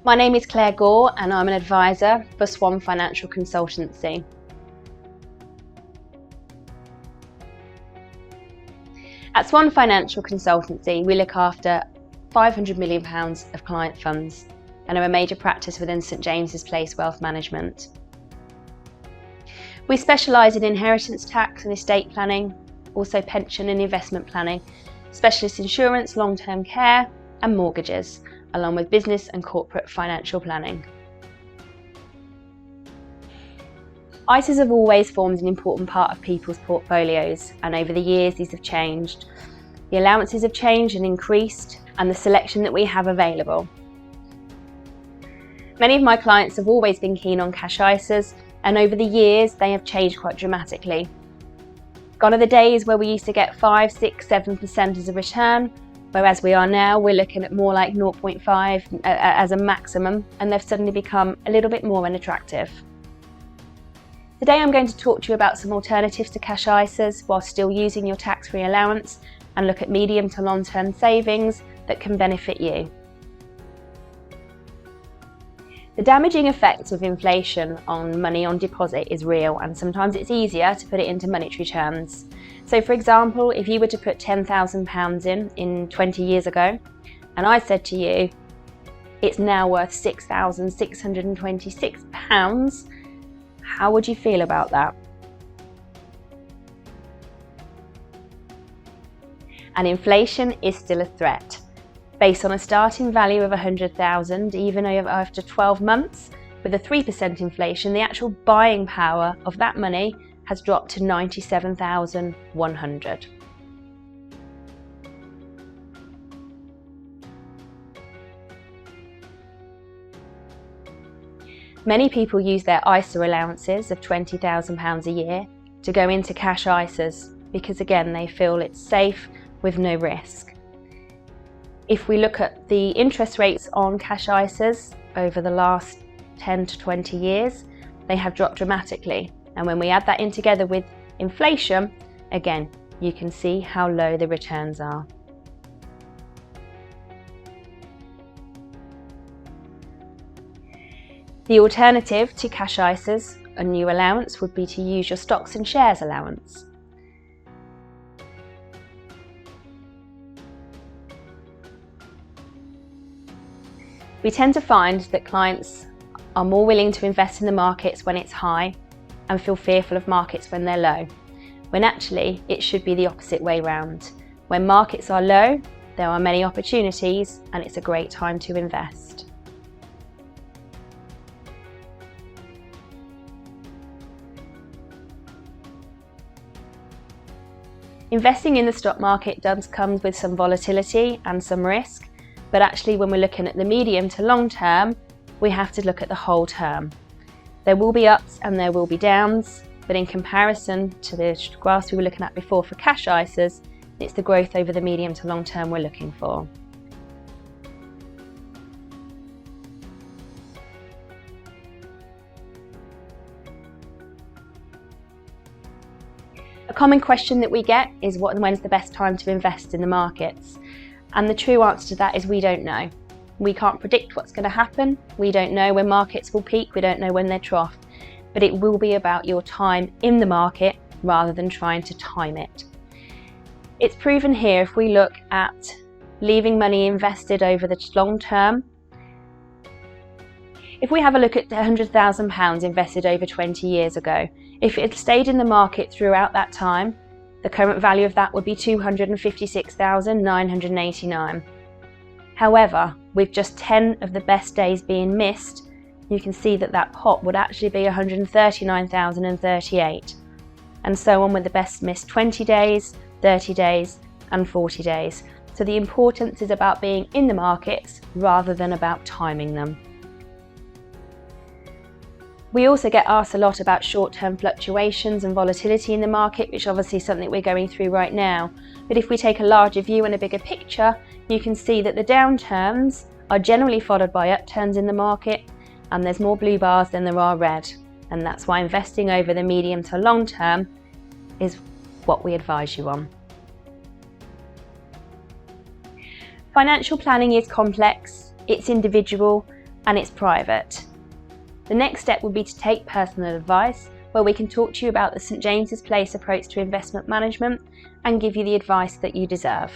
My name is Claire Gore and I'm an advisor for Swan Financial Consultancy. At Swan Financial Consultancy, we look after £500 million of client funds and are a major practice within St James's Place Wealth Management. We specialise in inheritance tax and estate planning, also pension and investment planning, specialist insurance, long-term care and mortgages, along with business and corporate financial planning. ISAs have always formed an important part of people's portfolios, and over the years these have changed. The allowances have changed and increased, and the selection that we have available. Many of my clients have always been keen on cash ISAs, and over the years they have changed quite dramatically. Gone are the days where we used to get 5, 6, 7% as a return, whereas we are now, we're looking at more like 0.5 as a maximum, and they've suddenly become a little bit more unattractive. Today I'm going to talk to you about some alternatives to cash ISAs while still using your tax-free allowance, and look at medium to long-term savings that can benefit you. The damaging effect of inflation on money on deposit is real, and sometimes it's easier to put it into monetary terms. So for example, if you were to put £10,000 in 20 years ago, and I said to you, it's now worth £6,626, how would you feel about that? And inflation is still a threat. Based on a starting value of £100,000, even after 12 months, with a 3% inflation, the actual buying power of that money has dropped to £97,100. Many people use their ISA allowances of £20,000 a year to go into cash ISAs because, again, they feel it's safe with no risk. If we look at the interest rates on cash ISAs over the last 10 to 20 years, they have dropped dramatically. And when we add that in together with inflation, again, you can see how low the returns are. The alternative to cash ISAs, a new allowance, would be to use your stocks and shares allowance. We tend to find that clients are more willing to invest in the markets when it's high and feel fearful of markets when they're low, when actually it should be the opposite way round. When markets are low, there are many opportunities and it's a great time to invest. Investing in the stock market does come with some volatility and some risk. But actually, when we're looking at the medium to long term, we have to look at the whole term. There will be ups and there will be downs, but in comparison to the graphs we were looking at before for cash ISAs, it's the growth over the medium to long term we're looking for. A common question that we get is when's the best time to invest in the markets? And the true answer to that is we don't know. We can't predict what's going to happen. We don't know when markets will peak. We don't know when they're trough. But it will be about your time in the market rather than trying to time it. It's proven here if we look at leaving money invested over the long term. If we have a look at £100,000 invested over 20 years ago, if it had stayed in the market throughout that time, the current value of that would be £256,989. However, with just 10 of the best days being missed, you can see that that pot would actually be £139,038, and so on with the best missed 20 days, 30 days and 40 days. So the importance is about being in the markets rather than about timing them. We also get asked a lot about short-term fluctuations and volatility in the market, which obviously is something we're going through right now. But if we take a larger view and a bigger picture, you can see that the downturns are generally followed by upturns in the market, and there's more blue bars than there are red. And that's why investing over the medium to long term is what we advise you on. Financial planning is complex, it's individual, and it's private. The next step would be to take personal advice, where we can talk to you about the St James's Place approach to investment management and give you the advice that you deserve.